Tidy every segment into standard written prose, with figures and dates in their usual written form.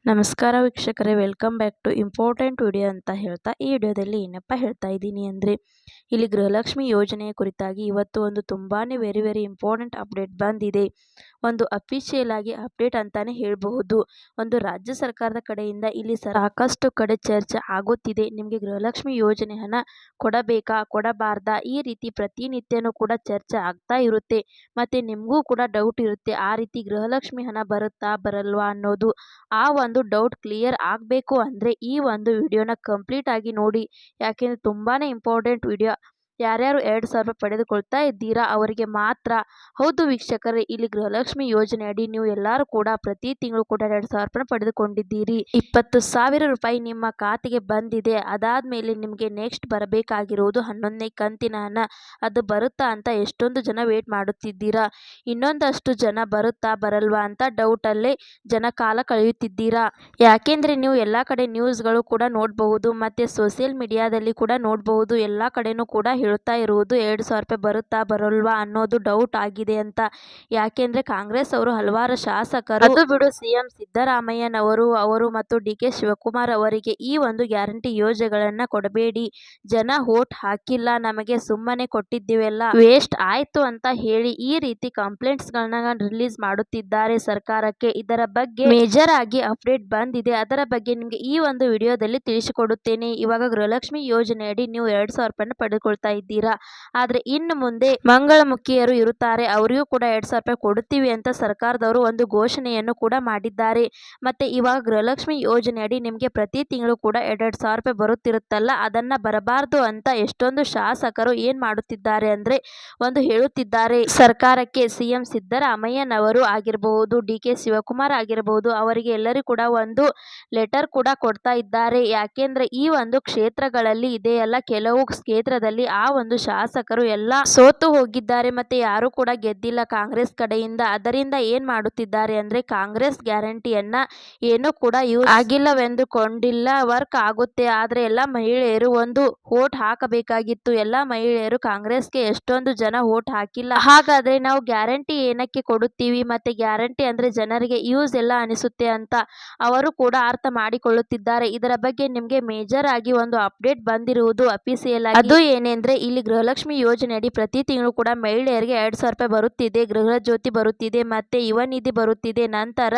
ನಮಸ್ಕಾರ ವೀಕ್ಷಕರೇ, welcome back to important video ಅಂತ ಹೇಳ್ತಾ ಈ ವಿಡಿಯೋದಲ್ಲಿ ಏನಪ್ಪ ಹೇಳ್ತಾ ಇದ್ದೀನಿ ಅಂದರೆ, ಇಲ್ಲಿ ಗೃಹಲಕ್ಷ್ಮಿ ಯೋಜನೆಯ ಕುರಿತಾಗಿ ಇವತ್ತು ಒಂದು ತುಂಬಾ ವೆರಿ ಇಂಪಾರ್ಟೆಂಟ್ ಅಪ್ಡೇಟ್ ಬಂದಿದೆ. ಒಂದು ಅಫಿಷಿಯಲ್ ಆಗಿ ಅಪ್ಡೇಟ್ ಅಂತಾನೆ ಹೇಳಬಹುದು. ಒಂದು ರಾಜ್ಯ ಸರ್ಕಾರದ ಕಡೆಯಿಂದ ಇಲ್ಲಿ ಸಾಕಷ್ಟು ಕಡೆ ಚರ್ಚೆ ಆಗುತ್ತಿದೆ. ನಿಮಗೆ ಗೃಹಲಕ್ಷ್ಮಿ ಯೋಜನೆ ಹಣ ಕೊಡಬೇಕಾ ಕೊಡಬಾರ್ದಾ, ಈ ರೀತಿ ಪ್ರತಿನಿತ್ಯನೂ ಕೂಡ ಚರ್ಚೆ ಆಗ್ತಾ ಇರುತ್ತೆ. ಮತ್ತೆ ನಿಮಗೂ ಕೂಡ ಡೌಟ್ ಇರುತ್ತೆ, ಆ ರೀತಿ ಗೃಹಲಕ್ಷ್ಮಿ ಹಣ ಬರುತ್ತಾ ಬರಲ್ವಾ ಅನ್ನೋದು. ಆ ಒಂದು ಡೌಟ್ ಕ್ಲಿಯರ್ ಆಗಬೇಕು ಅಂದರೆ ಈ ಒಂದು ವಿಡಿಯೋನ ಕಂಪ್ಲೀಟ್ ಆಗಿ ನೋಡಿ. ಯಾಕೆಂದರೆ ತುಂಬಾ ಇಂಪಾರ್ಟೆಂಟ್ ವಿಡಿಯೋ. ಯಾರ್ಯಾರು 2,000 ರೂಪಾಯಿ ಪಡೆದುಕೊಳ್ತಾ ಇದ್ದೀರಾ ಅವರಿಗೆ ಮಾತ್ರ. ಹೌದು ವೀಕ್ಷಕರೇ, ಇಲ್ಲಿ ಗೃಹಲಕ್ಷ್ಮಿ ಯೋಜನೆ ಅಡಿ ನೀವು ಎಲ್ಲರೂ ಕೂಡ ಪ್ರತಿ ತಿಂಗಳು ಕೂಡ 2,000 ರೂಪಾಯಿ ಪಡೆದುಕೊಂಡಿದ್ದೀರಿ. 20,000 ರೂಪಾಯಿ ನಿಮ್ಮ ಖಾತೆಗೆ ಬಂದಿದೆ. ಅದಾದ್ಮೇಲೆ ನಿಮಗೆ ನೆಕ್ಸ್ಟ್ ಬರಬೇಕಾಗಿರುವುದು 11ನೇ ಕಂತಿನ ಹಣ. ಅದು ಬರುತ್ತಾ ಅಂತ ಎಷ್ಟೊಂದು ಜನ ವೇಟ್ ಮಾಡುತ್ತಿದ್ದೀರಾ. ಇನ್ನೊಂದಷ್ಟು ಜನ ಬರುತ್ತಾ ಬರಲ್ವಾ ಅಂತ ಡೌಟಲ್ಲೇ ಜನ ಕಾಲ ಕಳೆಯುತ್ತಿದ್ದೀರಾ. ಯಾಕೆಂದ್ರೆ ನೀವು ಎಲ್ಲ ಕಡೆ ನ್ಯೂಸ್ಗಳು ಕೂಡ ನೋಡಬಹುದು, ಮತ್ತೆ ಸೋಷಿಯಲ್ ಮೀಡಿಯಾದಲ್ಲಿ ಕೂಡ ನೋಡಬಹುದು. ಎಲ್ಲ ಕಡೆನೂ ಕೂಡ ಹೇಳ್ತಾ ಇರುವುದು 2,000 ರೂಪಾಯಿ ಬರುತ್ತಾ ಬರಲ್ವಾ ಅನ್ನೋದು ಡೌಟ್ ಆಗಿದೆ ಅಂತ. ಯಾಕೆಂದ್ರೆ ಕಾಂಗ್ರೆಸ್ ಅವರು ಹಲವಾರು ಶಾಸಕರು, ಅದು ಬಿಡು ಸಿಎಂ ಸಿದ್ದರಾಮಯ್ಯನವರು ಮತ್ತು ಡಿ.ಕೆ. ಶಿವಕುಮಾರ್ ಅವರಿಗೆ ಈ ಒಂದು ಗ್ಯಾರಂಟಿ ಯೋಜನೆಗಳನ್ನ ಕೊಡಬೇಡಿ, ಜನ ವೋಟ್ ಹಾಕಿಲ್ಲ ನಮಗೆ, ಸುಮ್ಮನೆ ಕೊಟ್ಟಿದ್ದೀವೆಲ್ಲ ವೇಸ್ಟ್ ಆಯ್ತು ಅಂತ ಹೇಳಿ ಈ ರೀತಿ ಕಂಪ್ಲೇಂಟ್ಸ್ ಗಳನ್ನ ರಿಲೀಸ್ ಮಾಡುತ್ತಿದ್ದಾರೆ ಸರ್ಕಾರಕ್ಕೆ. ಇದರ ಬಗ್ಗೆ ಮೇಜರ್ ಆಗಿ ಅಪ್ಡೇಟ್ ಬಂದಿದೆ. ಅದರ ಬಗ್ಗೆ ನಿಮಗೆ ಈ ಒಂದು ವಿಡಿಯೋದಲ್ಲಿ ತಿಳಿಸಿಕೊಡುತ್ತೇನೆ. ಇವಾಗ ಗೃಹಲಕ್ಷ್ಮಿ ಯೋಜನೆಯಡಿ ನೀವು 2,000 ರೂಪಾಯಿನ ಪಡೆದುಕೊಳ್ತಾ ಇದ್ದೀರಾ. ಆದ್ರೆ ಇನ್ನು ಮುಂದೆ ಮಂಗಳಮುಖಿಯರು ಇರುತ್ತಾರೆ, ಅವರಿಗೂ ಕೂಡ 2,000 ರೂಪಾಯಿ ಕೊಡುತ್ತೀವಿ ಅಂತ ಸರ್ಕಾರದವರು ಒಂದು ಘೋಷಣೆಯನ್ನು ಕೂಡ ಮಾಡಿದ್ದಾರೆ. ಮತ್ತೆ ಇವಾಗ ಗೃಹಲಕ್ಷ್ಮಿ ಯೋಜನೆಯಡಿ ನಿಮಗೆ ಪ್ರತಿ ತಿಂಗಳು ಕೂಡ 2,000 ರೂಪಾಯಿ ಬರುತ್ತಿರುತ್ತಲ್ಲ, ಅದನ್ನ ಬರಬಾರದು ಅಂತ ಎಷ್ಟೊಂದು ಶಾಸಕರು ಏನ್ ಮಾಡುತ್ತಿದ್ದಾರೆ ಅಂದ್ರೆ ಒಂದು ಹೇಳುತ್ತಿದ್ದಾರೆ ಸರ್ಕಾರಕ್ಕೆ. ಸಿಎಂ ಸಿದ್ದರಾಮಯ್ಯನವರು ಆಗಿರಬಹುದು, ಡಿ.ಕೆ. ಶಿವಕುಮಾರ್ ಆಗಿರಬಹುದು, ಅವರಿಗೆ ಎಲ್ಲರಿಗೂ ಕೂಡ ಒಂದು ಲೆಟರ್ ಕೂಡ ಕೊಡ್ತಾ ಇದ್ದಾರೆ. ಯಾಕೆಂದ್ರೆ ಈ ಒಂದು ಕ್ಷೇತ್ರಗಳಲ್ಲಿ ಇದೆಯಲ್ಲ, ಕೆಲವು ಕ್ಷೇತ್ರದಲ್ಲಿ ಆ ಒಂದು ಶಾಸಕರು ಎಲ್ಲ ಸೋತು ಹೋಗಿದ್ದಾರೆ, ಮತ್ತೆ ಯಾರು ಕೂಡ ಗೆದ್ದಿಲ್ಲ ಕಾಂಗ್ರೆಸ್ ಕಡೆಯಿಂದ. ಅದರಿಂದ ಏನ್ ಮಾಡುತ್ತಿದ್ದಾರೆ ಅಂದ್ರೆ ಕಾಂಗ್ರೆಸ್ ಗ್ಯಾರಂಟಿಯನ್ನ ಏನು ಕೂಡ ಯೂಸ್ ಆಗಿಲ್ಲವೆಂದುಕೊಂಡಿಲ್ಲ, ವರ್ಕ್ ಆಗುತ್ತೆ. ಆದ್ರೆ ಎಲ್ಲ ಮಹಿಳೆಯರು ಒಂದು ವೋಟ್ ಹಾಕಬೇಕಾಗಿತ್ತು. ಎಲ್ಲ ಮಹಿಳೆಯರು ಕಾಂಗ್ರೆಸ್ಗೆ ಎಷ್ಟೊಂದು ಜನ ವೋಟ್ ಹಾಕಿಲ್ಲ. ಹಾಗಾದ್ರೆ ನಾವು ಗ್ಯಾರಂಟಿ ಏನಕ್ಕೆ ಕೊಡುತ್ತೀವಿ, ಮತ್ತೆ ಗ್ಯಾರಂಟಿ ಅಂದ್ರೆ ಜನರಿಗೆ ಯೂಸ್ ಎಲ್ಲ ಅನಿಸುತ್ತೆ ಅಂತ ಅವರು ಕೂಡ ಅರ್ಥ ಮಾಡಿಕೊಳ್ಳುತ್ತಿದ್ದಾರೆ. ಇದರ ಬಗ್ಗೆ ನಿಮಗೆ ಮೇಜರ್ ಆಗಿ ಒಂದು ಅಪ್ಡೇಟ್ ಬಂದಿರುವುದು ಅಫಿಷಿಯಲ್ ಆಗಿ. ಅದು ಏನೆಂದ್ರೆ, ಇಲ್ಲಿ ಗೃಹಲಕ್ಷ್ಮಿ ಯೋಜನೆಯಡಿ ಪ್ರತಿ ತಿಂಗಳು ಕೂಡ ಮಹಿಳೆಯರಿಗೆ 2,000 ರೂಪಾಯಿ ಬರುತ್ತಿದೆ. ಗೃಹ ಜ್ಯೋತಿ ಬರುತ್ತಿದೆ, ಮತ್ತೆ ಯುವ ನಿಧಿ ಬರುತ್ತಿದೆ, ನಂತರ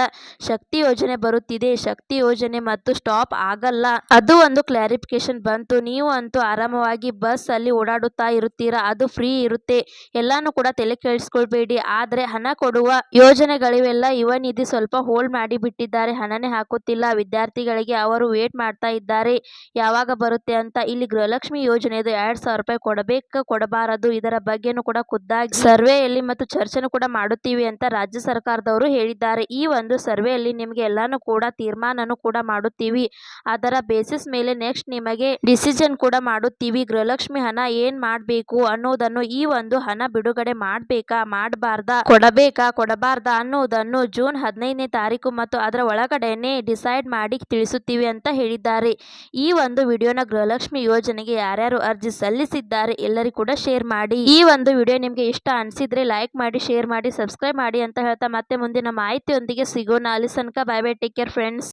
ಶಕ್ತಿ ಯೋಜನೆ ಬರುತ್ತಿದೆ. ಶಕ್ತಿ ಯೋಜನೆ ಮತ್ತು ಸ್ಟಾಪ್ ಆಗಲ್ಲ, ಅದು ಒಂದು ಕ್ಲಾರಿಫಿಕೇಶನ್ ಬಂತು. ನೀವು ಅಂತೂ ಆರಾಮವಾಗಿ ಬಸ್ ಅಲ್ಲಿ ಓಡಾಡುತ್ತಾ ಇರುತ್ತೀರಾ, ಅದು ಫ್ರೀ ಇರುತ್ತೆ. ಎಲ್ಲಾನು ಕೂಡ ತಲೆ ಕೆಡಿಸ್ಕೊಳ್ಬೇಡಿ. ಆದ್ರೆ ಹಣ ಕೊಡುವ ಯೋಜನೆಗಳಿವೆಲ್ಲ ಯುವ ನಿಧಿ ಸ್ವಲ್ಪ ಹೋಲ್ಡ್ ಮಾಡಿ ಬಿಟ್ಟಿದ್ದಾರೆ, ಹಣನೇ ಹಾಕುತ್ತಿಲ್ಲ ವಿದ್ಯಾರ್ಥಿಗಳಿಗೆ. ಅವರು ವೇಟ್ ಮಾಡ್ತಾ ಇದ್ದಾರೆ ಯಾವಾಗ ಬರುತ್ತೆ ಅಂತ. ಇಲ್ಲಿ ಗೃಹಲಕ್ಷ್ಮಿ ಯೋಜನೆಯದು 2,000 ರೂಪಾಯಿ ಕೊಡಬೇಕು ಕೊಡಬಾರದು, ಇದರ ಬಗ್ಗೆನೂ ಕೂಡ ಖುದ್ದಾಗಿ ಸರ್ವೆಯಲ್ಲಿ ಮತ್ತು ಚರ್ಚೆನೂ ಕೂಡ ಮಾಡುತ್ತೀವಿ ಅಂತ ರಾಜ್ಯ ಸರ್ಕಾರದವರು ಹೇಳಿದ್ದಾರೆ. ಈ ಒಂದು ಸರ್ವೆಯಲ್ಲಿ ನಿಮಗೆ ಎಲ್ಲಾನು ಕೂಡ ತೀರ್ಮಾನನೂ ಕೂಡ ಮಾಡುತ್ತೀವಿ. ಅದರ ಬೇಸಿಸ್ ಮೇಲೆ ನೆಕ್ಸ್ಟ್ ನಿಮಗೆ ಡಿಸಿಷನ್ ಕೂಡ ಮಾಡುತ್ತೀವಿ. ಗೃಹಲಕ್ಷ್ಮಿ ಹಣ ಏನ್ ಮಾಡಬೇಕು ಅನ್ನೋದನ್ನು, ಈ ಒಂದು ಹಣ ಬಿಡುಗಡೆ ಮಾಡಬೇಕಾ ಮಾಡಬಾರ್ದಾ, ಕೊಡಬೇಕಾ ಕೊಡಬಾರ್ದಾ ಅನ್ನೋದನ್ನು ಜೂನ್ 15ನೇ ತಾರೀಕು ಮತ್ತು ಅದರ ಒಳಗಡೆನೆ ಡಿಸೈಡ್ ಮಾಡಿ ತಿಳಿಸುತ್ತೀವಿ ಅಂತ ಹೇಳಿದ್ದಾರೆ. ಈ ಒಂದು ವಿಡಿಯೋನ ಗೃಹಲಕ್ಷ್ಮಿ ಯೋಜನೆಗೆ ಯಾರ್ಯಾರು ಅರ್ಜಿ ಸಲ್ಲಿಸಿದ್ದಾರೆ ಎಲ್ಲರಿಗೂ ಕೂಡ ಶೇರ್ ಮಾಡಿ. ಈ ಒಂದು ವಿಡಿಯೋ ನಿಮಗೆ ಇಷ್ಟ ಅನಿಸಿದ್ರೆ ಲೈಕ್ ಮಾಡಿ, ಶೇರ್ ಮಾಡಿ, ಸಬ್ಸ್ಕ್ರೈಬ್ ಮಾಡಿ ಅಂತ ಹೇಳ್ತಾ ಮತ್ತೆ ಮುಂದಿನ ಮಾಹಿತಿಯೊಂದಿಗೆ ಸಿಗೋಣ. ಅಲ್ಲಿ ತನಕ bye bye, take care friends.